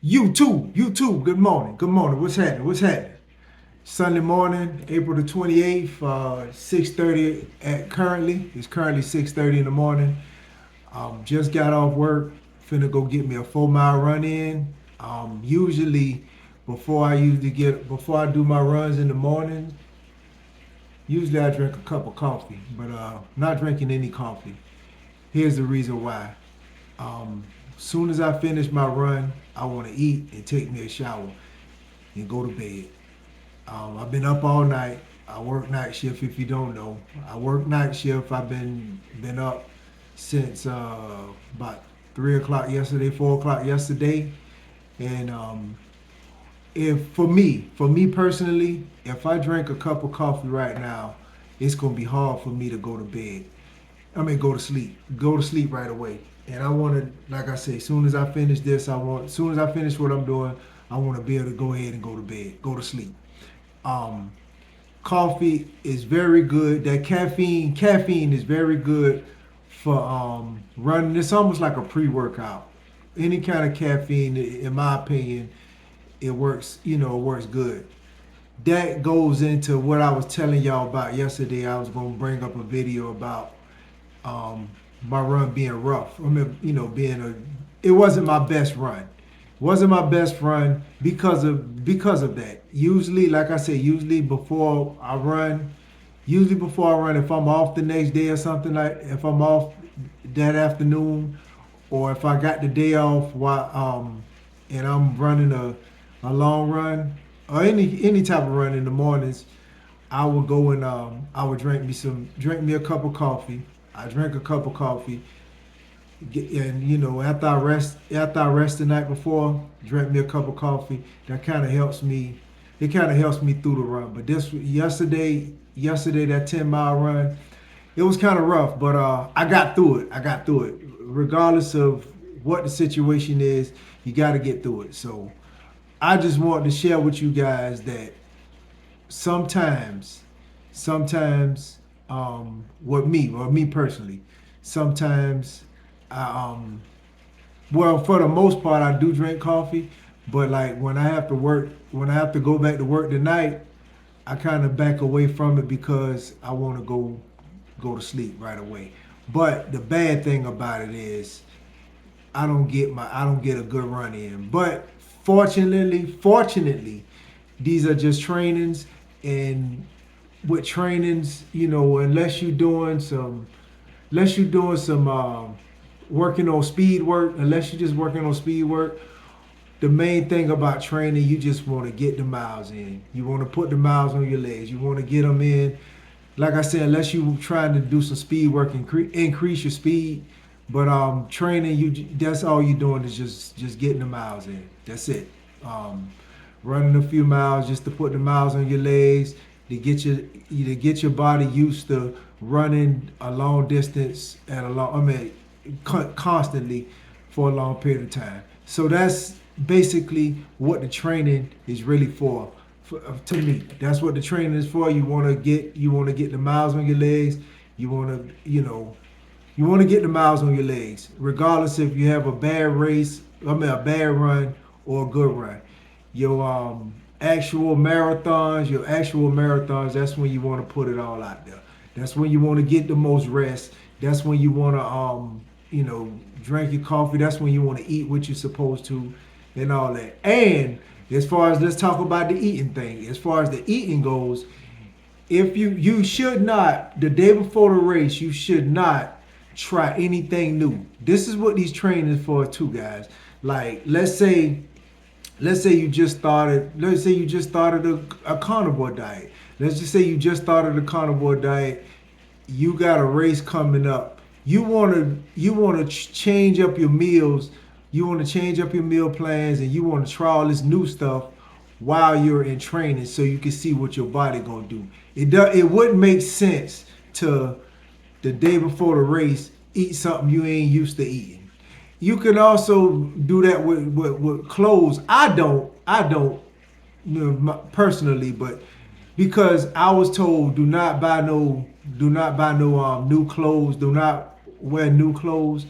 You too. Good morning. What's happening? Sunday morning, April the 28th, 6:30 currently. It's currently 6:30 in the morning. Just got off work, finna go get me a 4 mile run in. Usually, before I do my runs in the morning, usually I drink a cup of coffee, but not drinking any coffee. Here's the reason why. Um, Soon as I finish my run, I want to eat and take me a shower and go to bed. I've been up all night. I work night shift. If you don't know, I work night shift. I've been up since about 3 o'clock yesterday, 4 o'clock yesterday, and if for me personally, if I drink a cup of coffee right now, it's gonna be hard for me to go to bed. Go to sleep right away. And I want to, like I say, soon as I finish this, soon as I finish what I'm doing, I want to be able to go ahead and go to bed, go to sleep. Um, Coffee is very good. That caffeine is very good for running. It's almost like a pre-workout. Any kind of caffeine, in my opinion, it works. It works good. That goes into what I was telling y'all about yesterday. I was gonna bring up a video about um, my run being rough. It wasn't my best run. Wasn't my best run because of that. Usually, like I said, usually before I run, if I'm off the next day or something, like if I'm off that afternoon, or if I got the day off and I'm running a long run or any type of run in the mornings, I would go and I would drink me a cup of coffee. I drink a cup of coffee, and after I rest the night before, drink me a cup of coffee. That kind of helps me. It kind of helps me through the run. But this yesterday that 10 mile run, it was kind of rough, but I got through it. I got through it. Regardless of what the situation is, you got to get through it. So I just wanted to share with you guys that sometimes, with me personally, sometimes I well, for the most part, I do drink coffee, but like when I have to go back to work tonight, I kind of back away from it because I want to go to sleep right away. But the bad thing about it is I don't get a good run in. But fortunately, these are just trainings, and with trainings, unless you're doing some working on speed work, unless you're just working on speed work, the main thing about training, you just want to get the miles in. You want to put the miles on your legs. You want to get them in. Like I said, unless you're trying to do some speed work and increase your speed, but training, that's all you're doing is just getting the miles in. That's it. Um, Running a few miles just to put the miles on your legs, to get your body used to running a long distance at a long I mean constantly for a long period of time. So that's basically what the training is really to me. That's what the training is for. You want to get the miles on your legs. You want to you want to get the miles on your legs, regardless if you have a bad race, a bad run or a good run. Your actual marathons, that's when you want to put it all out there. That's when you want to get the most rest. That's when you want to drink your coffee. That's when you want to eat what you're supposed to, and all that. And as far as let's talk about the eating thing. As far as the eating goes, if you should not, the day before the race, you should not try anything new. This is what these trainings for too, guys. Like let's say you just started a carnivore diet. Let's just say you just started a carnivore diet. You got a race coming up. You want to change up your meals. You want to change up your meal plans, and you want to try all this new stuff while you're in training, so you can see what your body gonna do. It wouldn't make sense to the day before the race eat something you ain't used to eating. You can also do that with clothes. I don't personally, but because I was told do not buy no new clothes, do not wear new clothes.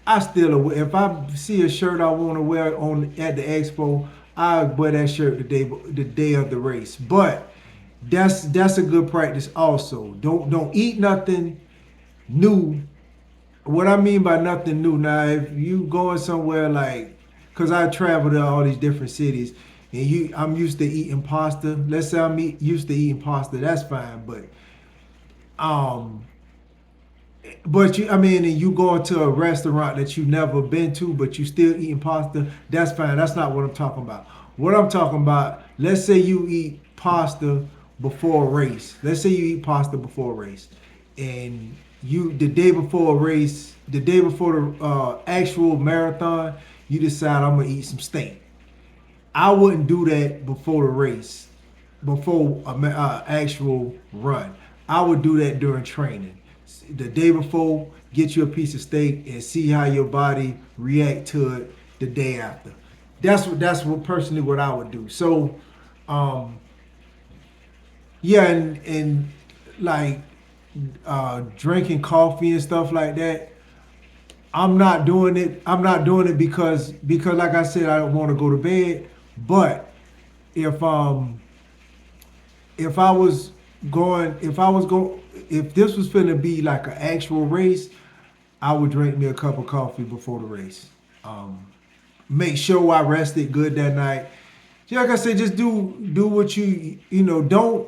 I still, if I see a shirt I want to wear on at the expo, I wear that shirt the day of the race. But that's a good practice also. Don't eat nothing new. What I mean by nothing new, now if you going somewhere like, cause I travel to all these different cities, and I'm used to eating pasta. Let's say used to eating pasta, that's fine. Um, but I mean, and you going to a restaurant that you never been to, but you still eating pasta, that's fine. That's not what I'm talking about. What I'm talking about, let's say you eat pasta before a race. Let's say you eat pasta before a race, and the day before a race, the day before the actual marathon, you decide I'm gonna eat some steak. I wouldn't do that before the race, before actual run. I would do that during training. The day before, get you a piece of steak and see how your body react to it the day after. That's what personally what I would do. So, um, yeah, and like drinking coffee and stuff like that. I'm not doing it. I'm not doing it because like I said, I don't want to go to bed. But if um if I was going, if this was finna be like an actual race, I would drink me a cup of coffee before the race. Um, Make sure I rested good that night. Yeah, like I said, just do what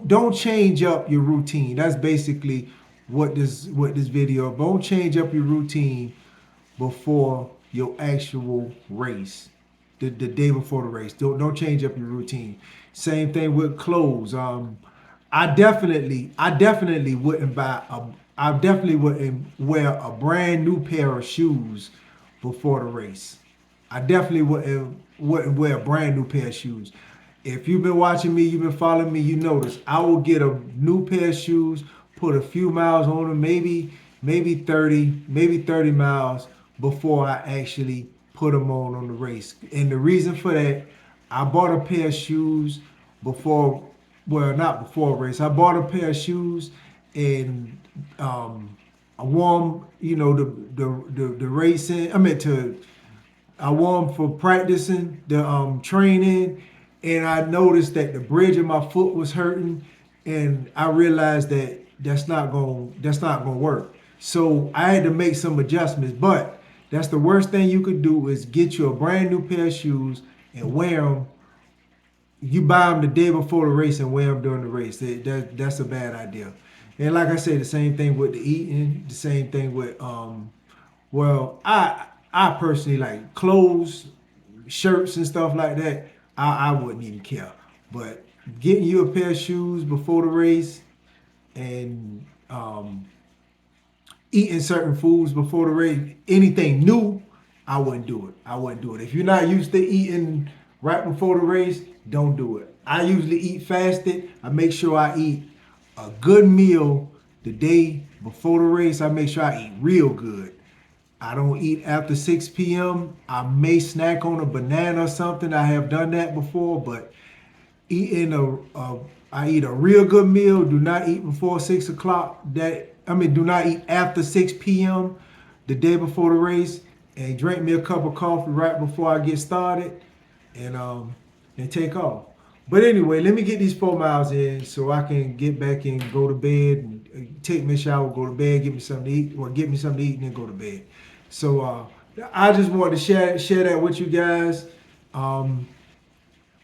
don't change up your routine. That's basically what this video. Don't change up your routine before your actual race, the day before the race. Don't change up your routine. Same thing with clothes. I definitely wouldn't buy a. I definitely wouldn't wear a brand new pair of shoes before the race. I definitely wouldn't wear a brand new pair of shoes. If you've been watching me, you've been following me, you notice I will get a new pair of shoes, put a few miles on them, maybe 30 miles before I actually put them on the race. And the reason for that, I bought a pair of shoes before, well, not before a race. I bought a pair of shoes and I wore 'em, the racing. I meant to I wore them for practicing the training, and I noticed that the bridge of my foot was hurting, and I realized that that's not gonna work. So I had to make some adjustments. But that's the worst thing you could do is get you a brand new pair of shoes and wear them. You buy them the day before the race and wear them during the race. That's a bad idea. And like I said, the same thing with the eating. The same thing with well, I personally like clothes, shirts and stuff like that. I wouldn't even care. But getting you a pair of shoes before the race and eating certain foods before the race, anything new, I wouldn't do it. I wouldn't do it. If you're not used to eating right before the race, don't do it. I usually eat fasted. I make sure I eat a good meal the day before the race. I make sure I eat real good. I don't eat after 6 p.m. I may snack on a banana or something. I have done that before, but eating I eat a real good meal. Do not eat before 6 o'clock. Do not eat after 6 p.m. the day before the race, and drink me a cup of coffee right before I get started, and take off. But anyway, let me get these 4 miles in so I can get back and go to bed and take me a shower, go to bed, get me something to eat, or get me something to eat and then go to bed. So I just wanted to share that with you guys. Um,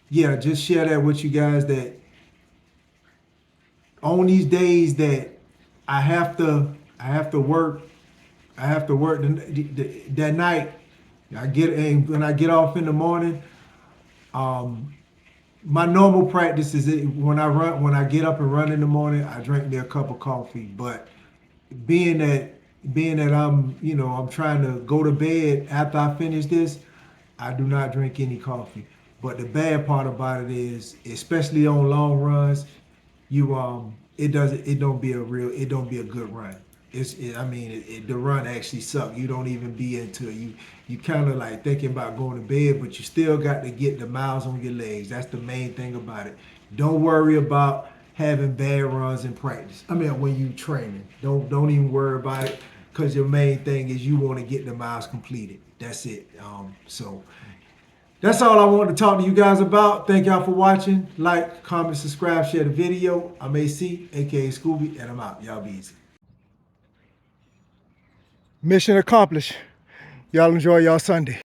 yeah, just share that with you guys that on these days that I have to work, that night. And when I get off in the morning, my normal practice is when I get up and run in the morning, I drink me a cup of coffee. But being that I'm trying to go to bed after I finish this, I do not drink any coffee. But the bad part about it is, especially on long runs, it don't be a good run. The run actually suck. You don't even be into it. You kind of like thinking about going to bed, but you still got to get the miles on your legs. That's the main thing about it. Don't worry about having bad runs in practice. I mean, when you training, don't even worry about it, because your main thing is you want to get the miles completed. That's it. So that's all I wanted to talk to you guys about. Thank y'all for watching. Like, comment, subscribe, share the video. I'm a.k.a. Scooby, and I'm out. Y'all be easy. Mission accomplished. Y'all enjoy y'all Sunday.